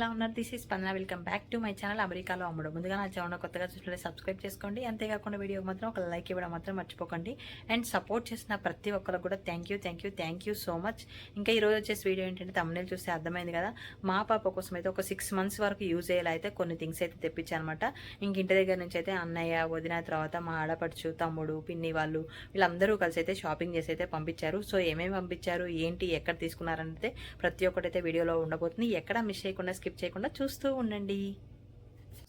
ఎలా ఉన్నారు? This is స్పందన. Welcome back to my channel అమెరికాలో అమ్మడం. ముందుగా నా ఛానల్ కొత్తగా చూస్తుంటే సబ్స్క్రైబ్ చేసుకోండి. అంతేకాకుండా వీడియోకి మాత్రం ఒక లైక్ ఇవ్వడం మాత్రం మర్చిపోకండి. అండ్ సపోర్ట్ చేసిన ప్రతి ఒక్కరికి కూడా థ్యాంక్ యూ సో మచ్. ఇంకా ఈరోజు వచ్చేసి వీడియో ఏంటంటే తమ్ముళ్ళు చూస్తే అర్థమైంది కదా, మా పాప కోసం అయితే ఒక 6 months వరకు యూజ్ అయ్యేలా అయితే కొన్ని థింగ్స్ అయితే తెప్పించాను అనమాట. ఇంక ఇంటి దగ్గర నుంచి అయితే అన్నయ్య వదిన తర్వాత మా ఆడపడుచు తమ్ముడు పిన్ని వాళ్ళు వీళ్ళందరూ కలిసి అయితే షాపింగ్ చేసి అయితే పంపించారు. సో ఏమేమి పంపించారు ఏంటి ఎక్కడ తీసుకున్నారంటే ప్రతి ఒక్కటైతే వీడియోలో ఉండబోతుంది. ఎక్కడ మిస్ చేయకుండా స్కిప్ చేయకుండా చూస్తూ ఉండండి.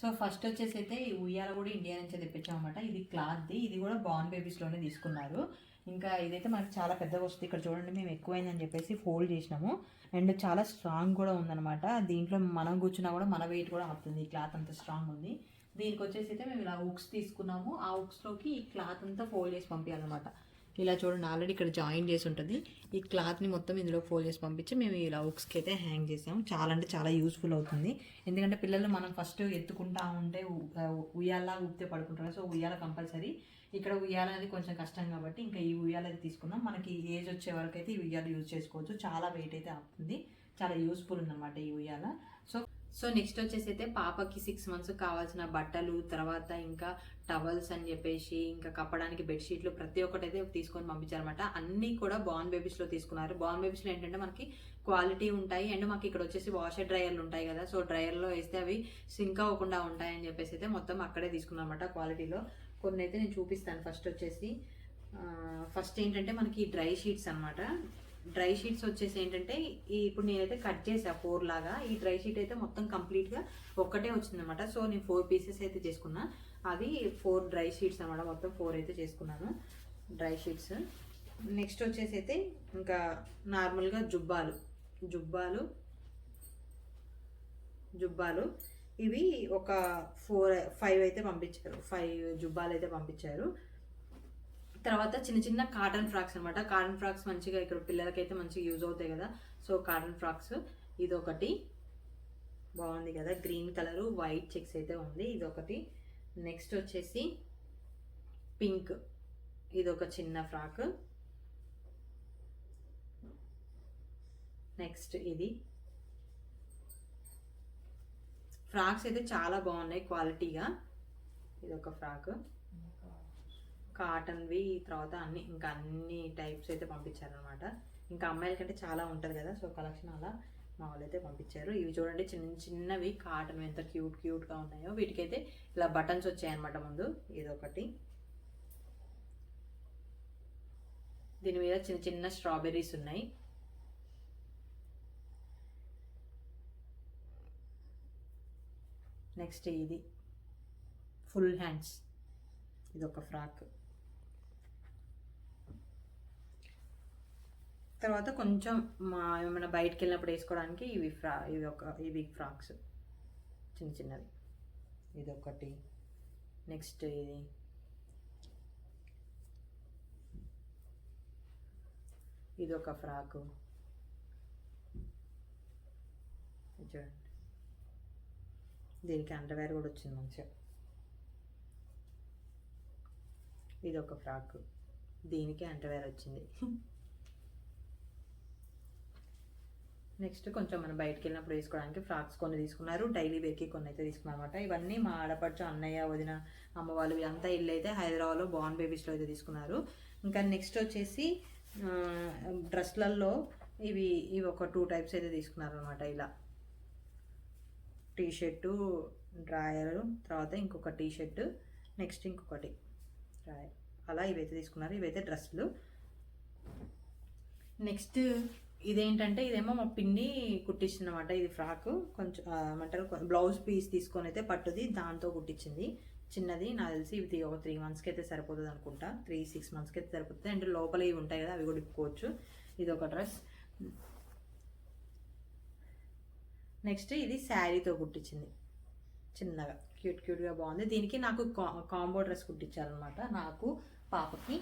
సో ఫస్ట్ వచ్చేసి అయితే ఈ ఉయ్యాల కూడా ఇండియా నుంచి తెప్పించాం అనమాట. ఇది క్లాత్ది, ఇది కూడా బార్న్ బేబీస్లోనే తీసుకున్నారు. ఇంకా ఇదైతే మనకి చాలా పెద్దగా వస్తుంది. ఇక్కడ చూడండి, మేము ఎక్కువైందని చెప్పేసి ఫోల్డ్ చేసినాము. అండ్ చాలా స్ట్రాంగ్ కూడా ఉందన్నమాట. దీంట్లో మనం కూర్చున్నా కూడా మన వెయిట్ కూడా ఆపుతుంది. ఈ క్లాత్ అంత స్ట్రాంగ్ ఉంది. దీనికి వచ్చేసి అయితే మేము ఇలా హుక్స్ తీసుకున్నాము. ఆ హుక్స్లోకి ఈ క్లాత్ అంతా ఫోల్డ్ చేసి పంపించాలన్నమాట. ఇలా చూడండి, ఆల్రెడీ ఇక్కడ జాయిన్ చేసి ఉంటుంది. ఈ క్లాత్ని మొత్తం ఇందులో ఫోల్డ్ చేసి పంపించి మేము ఇలా హుక్స్కి అయితే హ్యాంగ్ చేసాము. చాలా అంటే చాలా యూస్ఫుల్ అవుతుంది. ఎందుకంటే పిల్లలు మనం ఫస్ట్ ఎత్తుకుంటా ఉంటే ఉయ్యాల ఊపితే పడుకుంటారు. సో ఉయ్యాల కంపల్సరీ. ఇక్కడ ఉయ్యాల అనేది కొంచెం కష్టం కాబట్టి ఇంకా ఈ ఉయ్యాల అయితే తీసుకున్నాం. మనకి ఏజ్ వచ్చే వరకు అయితే ఈ ఉయ్యాల యూజ్ చేసుకోవచ్చు. చాలా వెయిట్ అయితే అవుతుంది. చాలా యూస్ఫుల్ ఉందన్నమాట ఈ ఉయ్యాల. సో నెక్స్ట్ వచ్చేసి అయితే పాపకి 6 months కావాల్సిన బట్టలు, తర్వాత ఇంకా టవల్స్ అని చెప్పేసి ఇంకా కప్పడానికి బెడ్షీట్లు ప్రతి ఒక్కటి అయితే తీసుకొని పంపించారనమాట. అన్నీ కూడా బార్న్ బేబీస్లో తీసుకున్నారు. బార్న్ బేబీస్లో ఏంటంటే మనకి క్వాలిటీ ఉంటాయి. అండ్ మాకు ఇక్కడ వచ్చేసి వాషర్ డ్రైయర్లు ఉంటాయి కదా, సో డ్రైయర్లో వేస్తే అవి సింక్ అవ్వకుండా ఉంటాయని చెప్పేసి అయితే మొత్తం అక్కడే తీసుకున్నారన్నమాట. క్వాలిటీలో కొన్ని అయితే నేను చూపిస్తాను. ఫస్ట్ ఏంటంటే మనకి డ్రై షీట్స్ అనమాట. డ్రై షీట్స్ వచ్చేసి ఏంటంటే ఇప్పుడు నేనైతే కట్ చేసా 4 లాగా. ఈ డ్రై షీట్ అయితే మొత్తం కంప్లీట్గా ఒక్కటే వచ్చిందనమాట. సో నేను 4 pieces అయితే చేసుకున్నా. అది 4 డ్రై షీట్స్ అనమాట. మొత్తం 4 అయితే చేసుకున్నాను డ్రై షీట్స్. నెక్స్ట్ వచ్చేసి అయితే ఇంకా నార్మల్గా జుబ్బాలు ఇవి ఒక 5 అయితే పంపించారు. 5 జుబ్బాలు అయితే పంపించారు. తర్వాత చిన్న చిన్న కాటన్ ఫ్రాక్స్ అనమాట. కాటన్ ఫ్రాక్స్ మంచిగా ఇక్కడ పిల్లలకైతే మంచిగా యూజ్ అవుతాయి కదా. సో కాటన్ ఫ్రాక్స్ ఇదొకటి బాగుంది కదా, గ్రీన్ కలరు వైట్ చెక్స్ అయితే ఉంది, ఇదొకటి. నెక్స్ట్ వచ్చేసి పింక్, ఇదొక చిన్న ఫ్రాక్. నెక్స్ట్ ఇది ఫ్రాక్స్ అయితే చాలా బాగున్నాయి క్వాలిటీగా. ఇదొక ఫ్రాక్ కాటన్వి. తర్వాత అన్ని టైప్స్ అయితే పంపించారనమాట. ఇంకా అమ్మాయిల కంటే చాలా ఉంటుంది కదా, సో కలెక్షన్ అలా మా వాళ్ళు అయితే పంపించారు. ఇవి చూడండి చిన్నవి కాటన్ ఎంత క్యూట్గా ఉన్నాయో. వీటికైతే ఇలా బటన్స్ వచ్చాయన్నమాట ముందు. ఇదొకటి. దీని మీద చిన్న స్ట్రాబెర్రీస్ ఉన్నాయి. నెక్స్ట్ ఇది ఫుల్ హ్యాండ్స్, ఇదొక ఫ్రాక్. తర్వాత కొంచెం ఏమైనా బయటకు వెళ్ళినప్పుడు వేసుకోవడానికి ఇవి ఫ్రాక్స్ చిన్నవి. ఇదొకటి. నెక్స్ట్ ఇదొక ఫ్రాకు చూడండి. దీనికి అండర్వేర్ కూడా వచ్చింది మంచిగా. ఇదొక ఫ్రాక్, దీనికి అండర్వేర్ వచ్చింది. నెక్స్ట్ కొంచెం మనం బయటకు వెళ్ళినప్పుడు వేసుకోవడానికి ఫ్రాక్స్ కొన్ని తీసుకున్నారు. డైలీ వేర్కి కొన్ని అయితే తీసుకున్నారు అనమాట. ఇవన్నీ మా ఆడపడుచు అన్నయ్య వదిన అమ్మ వాళ్ళు వీళ్ళంతా ఇల్లు అయితే హైదరాబాద్లో బార్న్ బేబీస్లో అయితే తీసుకున్నారు. ఇంకా నెక్స్ట్ వచ్చేసి డ్రెస్లలో ఇవి ఒక 2 types అయితే తీసుకున్నారు అనమాట. ఇలా టీషర్టు, డ్రాయరు, తర్వాత ఇంకొక టీషర్టు, నెక్స్ట్ ఇంకొకటి డ్రాయర్, అలా ఇవైతే తీసుకున్నారు. ఇవైతే డ్రెస్సులు. నెక్స్ట్ ఇదేంటంటే ఇదేమో మా పిన్ని కుట్టించింది అనమాట. ఇది ఫ్రాక్ కొంచెం ఏమంటారు బ్లౌజ్ పీస్ తీసుకొని అయితే పట్టుది దాంతో కుట్టించింది. చిన్నది నాకు తెలిసి ఇది ఒక 3 monthsకి అయితే సరిపోతుంది అనుకుంటా. 3-6 monthsకి అయితే సరిపోతుంది. అంటే లోపల ఇవి ఉంటాయి కదా, అవి కూడా ఇప్పుకోవచ్చు. ఇది ఒక డ్రెస్. నెక్స్ట్ ఇది శారీతో కుట్టించింది, చిన్నగా క్యూట్గా బాగుంది. దీనికి నాకు కాంబో డ్రెస్ కుట్టించారనమాట. నాకు పాపకి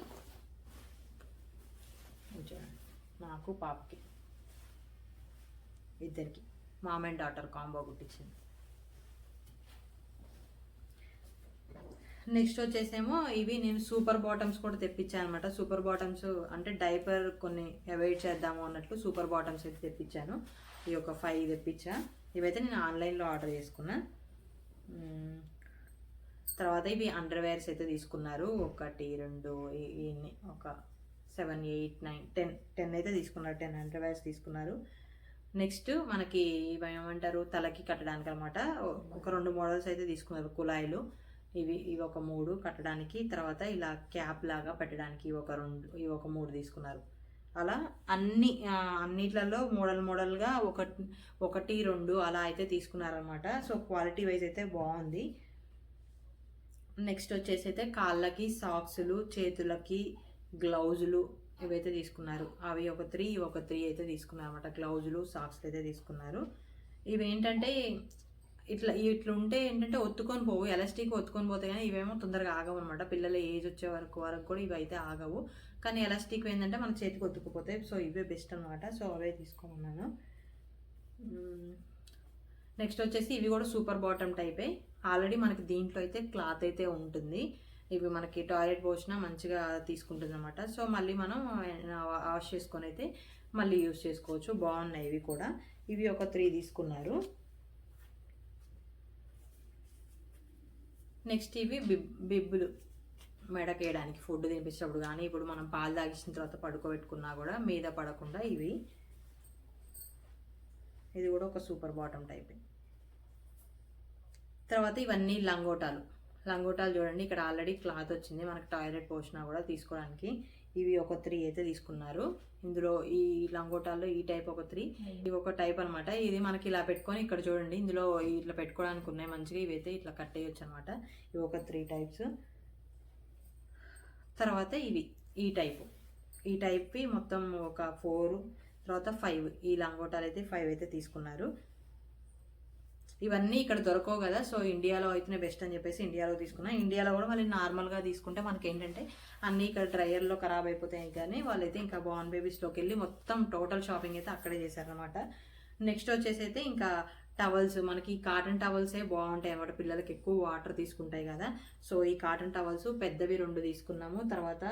ఇద్దరికి మామ్ అండ్ డాటర్ కాంబో కుట్టించింది. నెక్స్ట్ వచ్చేసేమో ఇవి నేను సూపర్ బాటమ్స్ కూడా తెప్పించాను అనమాట. సూపర్ బాటమ్స్ అంటే డైపర్ కొన్ని అవాయిడ్ చేద్దాము అన్నట్లు సూపర్ బాటమ్స్ అయితే తెప్పించాను. ఈ ఒక 5 తెప్పించా. ఇవైతే నేను ఆన్లైన్లో ఆర్డర్ చేసుకున్నా. తర్వాత ఇవి అండర్వేర్స్ అయితే తీసుకున్నారు. 1 2 ఇన్ని ఒక 7 8 9 10 అయితే తీసుకున్నారు. 10 అండర్వేర్స్ తీసుకున్నారు. నెక్స్ట్ మనకి ఇవి ఏమంటారు, తలకి కట్టడానికి అనమాట. ఒక 2 మోడల్స్ అయితే తీసుకున్నారు. కుళాయిలు ఇవి ఒక 3 కట్టడానికి. తర్వాత ఇలా క్యాప్ లాగా పెట్టడానికి ఇవి ఒక 3 తీసుకున్నారు. అలా అన్నిట్లలో మోడల్గా 1 2 అలా అయితే తీసుకున్నారనమాట. సో క్వాలిటీ వైజ్ అయితే బాగుంది. నెక్స్ట్ వచ్చేసి అయితే కాళ్ళకి సాక్సులు, చేతులకి గ్లౌజులు ఇవైతే తీసుకున్నారు. అవి ఒక 3 అయితే తీసుకున్నారు అనమాట. గ్లౌజులు, సాక్స్లు అయితే తీసుకున్నారు. ఇవి ఏంటంటే ఇట్లా ఉంటే ఏంటంటే ఒత్తుకొని పోవు, ఎలాస్టిక్ ఒత్తుకొని పోతే కానీ ఇవేమో తొందరగా ఆగవు అనమాట. పిల్లల ఏజ్ వచ్చే వరకు కూడా ఇవి అయితే ఆగవు. కానీ ఎలాస్టిక్ ఏంటంటే మన చేతికి ఒత్తుకుపోతాయి. సో ఇవే బెస్ట్ అనమాట. సో అవే తీసుకున్నాను. నెక్స్ట్ వచ్చేసి ఇవి కూడా సూపర్ బాటమ్ టైపే. ఆల్రెడీ మనకి దీంట్లో అయితే క్లాత్ అయితే ఉంటుంది. ఇవి మనకి టాయిలెట్ పోసినా మంచిగా తీసుకుంటుంది అనమాట. సో మళ్ళీ మనం వాష్ చేసుకొని అయితే మళ్ళీ యూజ్ చేసుకోవచ్చు. బాగున్నాయి ఇవి కూడా. ఇవి ఒక 3 తీసుకున్నారు. నెక్స్ట్ ఇవి బిబ్బులు మెడకేయడానికి, ఫుడ్ తినిపించినప్పుడు కానీ ఇప్పుడు మనం పాలు తాగించిన తర్వాత పడుకోబెట్టుకున్నా కూడా మీద పడకుండా ఇవి. ఇది కూడా ఒక సూపర్ బాటమ్ టైప్. తర్వాత ఇవన్నీ లంగోటాలు చూడండి. ఇక్కడ ఆల్రెడీ క్లాత్ వచ్చింది. మనకి టాయిలెట్ పోసినా కూడా తీసుకోవడానికి. ఇవి ఒక 3 అయితే తీసుకున్నారు. ఇందులో ఈ లంగోటాల్లో ఈ టైప్ ఒక 3, ఇవి ఒక టైప్ అనమాట. ఇది మనకి ఇలా పెట్టుకొని ఇక్కడ చూడండి, ఇందులో ఇట్లా పెట్టుకోవడానికి ఉన్నాయి మంచిగా. ఇవైతే ఇట్లా కట్టేయచ్చు అనమాట. ఇవి ఒక 3 టైప్స్. తర్వాత ఇవి ఈ టైప్వి మొత్తం ఒక 4, తర్వాత 5. ఈ లంగోటాలు అయితే 5 అయితే తీసుకున్నారు. ఇవన్నీ ఇక్కడ దొరకవు కదా, సో ఇండియాలో అయితేనే బెస్ట్ అని చెప్పేసి ఇండియాలో తీసుకున్నా. ఇండియాలో కూడా మళ్ళీ నార్మల్గా తీసుకుంటే మనకి ఏంటంటే అన్నీ ఇక్కడ డ్రైయర్లో ఖరాబ్ అయిపోతాయి. కానీ వాళ్ళైతే ఇంకా బార్న్ బేబీస్లోకి వెళ్ళి మొత్తం టోటల్ షాపింగ్ అయితే అక్కడే చేశారనమాట. నెక్స్ట్ వచ్చేసి అయితే ఇంకా టవల్స్, మనకి కాటన్ టవల్సే బాగుంటాయి అన్నమాట. పిల్లలకి ఎక్కువ వాటర్ తీసుకుంటాయి కదా. సో ఈ కాటన్ టవల్స్ పెద్దవి 2 తీసుకున్నాము. తర్వాత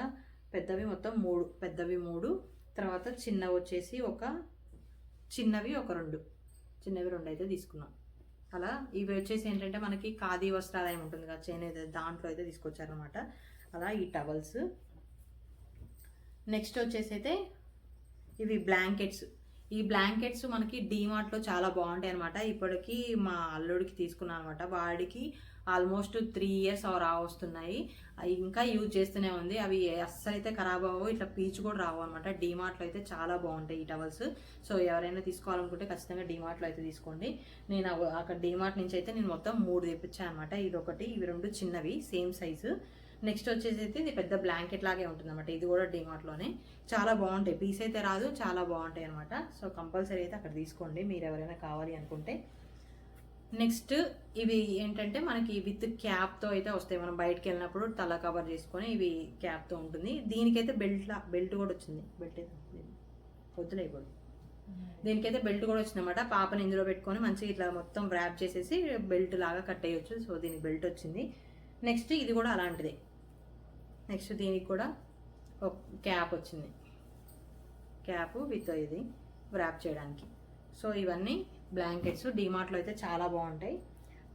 పెద్దవి మొత్తం 3, పెద్దవి 3, తర్వాత చిన్నవి వచ్చేసి చిన్నవి ఒక 2 అయితే తీసుకున్నాం. అలా ఇవి వచ్చేసి ఏంటంటే మనకి ఖాదీ వస్త్రాలయం ఉంటుంది కదా, చేనేత, దాంట్లో అయితే తీసుకొచ్చారనమాట. అలా ఈ టవల్స్. నెక్స్ట్ వచ్చేసి అయితే ఇవి బ్లాంకెట్స్. ఈ బ్లాంకెట్స్ మనకి డీమార్ట్లో చాలా బాగుంటాయి అనమాట. ఇప్పటికి మా అల్లుడికి తీసుకున్నాను అనమాట. వాడికి ఆల్మోస్ట్ 3 years వస్తున్నాయి. ఇంకా యూజ్ చేస్తూనే ఉంది. అవి అస్సలు అయితే ఖరాబ్ అవ్వవు, ఇట్లా పీచు కూడా రావు అనమాట. డీమార్ట్లో అయితే చాలా బాగుంటాయి ఈ టవల్స్. సో ఎవరైనా తీసుకోవాలనుకుంటే ఖచ్చితంగా డీమార్ట్లో అయితే తీసుకోండి. నేను అక్కడ డీమార్ట్ నుంచి అయితే నేను మొత్తం 3 తెప్పించాను అనమాట. ఇది ఒకటి, ఇవి 2 చిన్నవి సేమ్ సైజు. నెక్స్ట్ వచ్చేసి అయితే ఇది పెద్ద బ్లాంకెట్ లాగే ఉంటుంది అనమాట. ఇది కూడా డీమార్ట్లోనే చాలా బాగుంటాయి. పీస్ అయితే రాదు, చాలా బాగుంటాయి అనమాట. సో కంపల్సరీ అయితే అక్కడ తీసుకోండి మీరు ఎవరైనా కావాలి అనుకుంటే. నెక్స్ట్ ఇవి ఏంటంటే మనకి విత్ క్యాప్తో అయితే వస్తాయి. మనం బయటకు వెళ్ళినప్పుడు తల కవర్ చేసుకొని ఇవి క్యాప్తో ఉంటుంది. దీనికైతే బెల్ట్ కూడా వచ్చింది. బెల్ట్ అయితే వద్దులే ఇప్పుడు. దీనికైతే బెల్ట్ కూడా వచ్చిందన్నమాట. పాపని ఇందులో పెట్టుకొని మంచిగా ఇట్లా మొత్తం ర్యాప్ చేసేసి బెల్ట్ లాగా కట్టేయచ్చు. సో దీనికి బెల్ట్ వచ్చింది. నెక్స్ట్ ఇది కూడా అలాంటిదే. నెక్స్ట్ దీనికి కూడా ఒక క్యాప్ వచ్చింది. క్యాప్ విత్ ఇది ర్యాప్ చేయడానికి. సో ఇవన్నీ బ్లాంకెట్స్ డీమార్ట్లో అయితే చాలా బాగుంటాయి.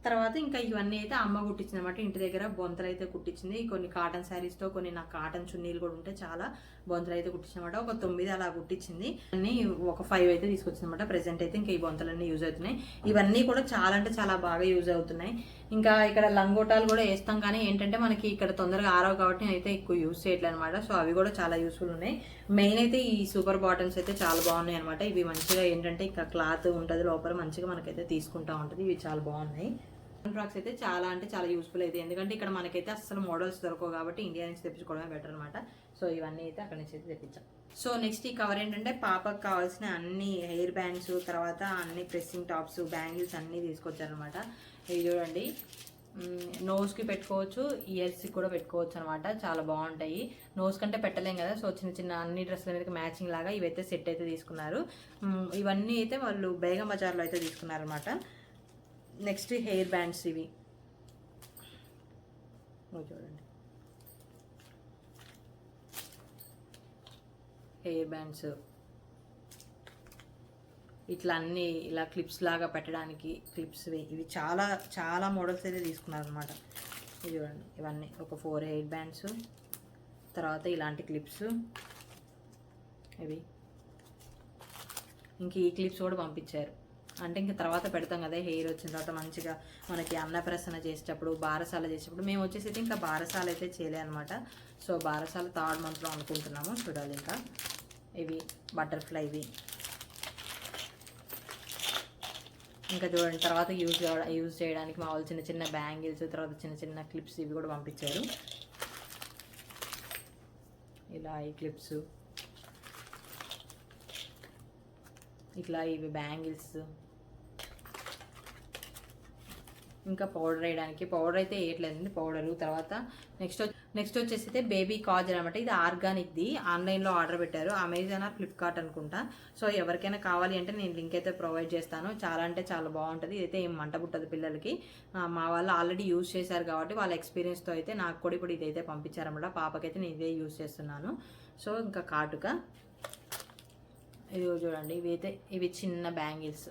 తర్వాత ఇంకా ఇవన్నీ అయితే అమ్మ కుట్టించింది అనమాట. ఇంటి దగ్గర బొంతలు అయితే కుట్టించింది. కొన్ని కాటన్ శారీస్తో, కొన్ని నాకు కాటన్ చున్నీలు కూడా ఉంటే చాలా బొంతలు అయితే కుట్టించింది అనమాట. ఒక 9 అలా కుట్టించింది. అన్నీ ఒక 5 అయితే తీసుకొచ్చింది అనమాట. ప్రెసెంట్ అయితే ఇంకా ఈ బొంతలన్నీ యూజ్ అవుతున్నాయి. ఇవన్నీ కూడా చాలా అంటే చాలా బాగా యూజ్ అవుతున్నాయి. ఇంకా ఇక్కడ లంగోటాలు కూడా వేస్తాం, కానీ ఏంటంటే మనకి ఇక్కడ తొందరగా ఆరవు కాబట్టి నేనైతే ఎక్కువ యూజ్ చేయట్లేదు అనమాట. సో అవి కూడా చాలా యూస్ఫుల్ ఉన్నాయి. మెయిన్ అయితే ఈ సూపర్ బాటమ్స్ అయితే చాలా బాగున్నాయి అనమాట. ఇవి మంచిగా ఏంటంటే ఇంకా క్లాత్ ఉంటుంది లోపల, మంచిగా మనకైతే తీసుకుంటా ఉంటుంది. ఇవి చాలా బాగున్నాయి. ఫ్రాక్స్ అయితే చాలా అంటే చాలా యూస్ఫుల్ అయితే, ఎందుకంటే ఇక్కడ మనకైతే అసలు మోడల్స్ దొరకవు కాబట్టి ఇండియా నుంచి తెప్పించుకోవడమే బెటర్ అనమాట. సో ఇవన్నీ అయితే అక్కడ నుంచి అయితే తెప్పించాం. సో నెక్స్ట్ ఈ కవర్ ఏంటంటే పాపకు కావాల్సిన అన్ని హెయిర్ బ్యాండ్స్, తర్వాత అన్ని ప్రెస్సింగ్ టాప్స్, బ్యాంగిల్స్ అన్నీ తీసుకొచ్చారనమాట. ఇవి చూడండి, నోస్కి పెట్టుకోవచ్చు, ఇయర్స్కి కూడా పెట్టుకోవచ్చు అనమాట. చాలా బాగుంటాయి. నోస్ కంటే పెట్టలేం కదా, సో చిన్న చిన్న అన్ని డ్రెస్ల మీదకి మ్యాచింగ్ లాగా ఇవైతే సెట్ అయితే తీసుకున్నారు. ఇవన్నీ అయితే వాళ్ళు బేగం బజార్లో అయితే తీసుకున్నారనమాట. నెక్స్ట్ హెయిర్ బ్యాండ్స్, ఇవి చూడండి, హెయిర్ బ్యాండ్స్. ఇట్లా అన్నీ ఇలా క్లిప్స్ లాగా పెట్టడానికి క్లిప్స్ ఇవి చాలా చాలా మోడల్స్ అయితే తీసుకున్నారనమాట. ఇది చూడండి, ఇవన్నీ ఒక 4 హెయిర్ బ్యాండ్స్, తర్వాత ఇలాంటి క్లిప్స్ ఇవి, ఇంక ఈ క్లిప్స్ కూడా పంపించారు. అంటే ఇంక తర్వాత పెడతాం కదా హెయిర్ వచ్చిన తర్వాత మంచిగా మనకి అన్నప్రసన్న చేసేటప్పుడు, బారసాల చేసేటప్పుడు. మేము వచ్చేసి ఇంకా బారసాల అయితే చేయలే అనమాట. సో బారసాల 3rd మంత్లో అనుకుంటున్నాము, చూడాలి. ఇంకా ఇవి బటర్ఫ్లైవి, ఇంకా చూడండి తర్వాత యూజ్ చేయడానికి మా వాళ్ళు చిన్న చిన్న బ్యాంగిల్స్, తర్వాత చిన్న చిన్న క్లిప్స్ ఇవి కూడా పంపించారు. ఇలా ఈ క్లిప్స్, ఇట్లా ఇవి బ్యాంగిల్స్, ఇంకా పౌడర్ వేయడానికి. పౌడర్ అయితే వేయట్లేదండి, పౌడరు. తర్వాత నెక్స్ట్ వచ్చేసి అయితే బేబీ కాజల్ అనమాట. ఇది ఆర్గానిక్ది, ఆన్లైన్లో ఆర్డర్ పెట్టారు, అమెజాన్ ఆర్ ఫ్లిప్కార్ట్ అనుకుంటా. సో ఎవరికైనా కావాలి అంటే నేను లింక్ అయితే ప్రొవైడ్ చేస్తాను. చాలా అంటే చాలా బాగుంటుంది. ఇదైతే ఏం మంట పుట్టదు పిల్లలకి. మా వాళ్ళు ఆల్రెడీ యూజ్ చేశారు కాబట్టి వాళ్ళ ఎక్స్పీరియన్స్తో అయితే నాకు కూడా ఇప్పుడు ఇదైతే పంపించారన్నమాట. పాపకైతే నేను ఇదే యూజ్ చేస్తున్నాను. సో ఇంకా కాటుక ఇది చూడండి, ఇవి చిన్న బ్యాంగిల్స్.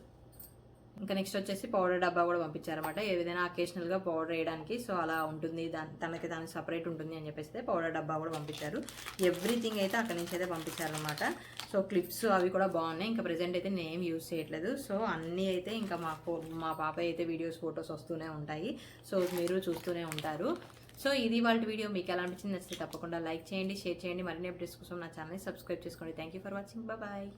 ఇంకా నెక్స్ట్ వచ్చేసి పౌడర్ డబ్బా కూడా పంపించారన్నమాట. ఏదైనా అకేషనల్గా పౌడర్ వేయడానికి. సో అలా ఉంటుంది, దానికి సపరేట్ ఉంటుంది అని చెప్పేసి పౌడర్ డబ్బా కూడా పంపించారు. ఎవ్రీథింగ్ అయితే అక్కడి నుంచి అయితే పంపించారనమాట. సో క్లిప్స్ అవి కూడా బాగున్నాయి. ఇంకా ప్రెజెంట్ అయితే నేను యూజ్ చేయట్లేదు. సో అన్నీ అయితే ఇంకా మా పాప అయితే వీడియోస్, ఫొటోస్ వస్తూనే ఉంటాయి. సో మీరు చూస్తూనే ఉంటారు. సో ఇది వాళ్ళ వీడియో. మీకు ఎలా అనిపించింది నచ్చితే తప్పకుండా లైక్ చేయండి, షేర్ చేయండి. మరిన్ని అప్డేట్స్ కోసం నా ఛానల్ని సబ్స్క్రైబ్ చేసుకోండి. Thank you for watching. Bye.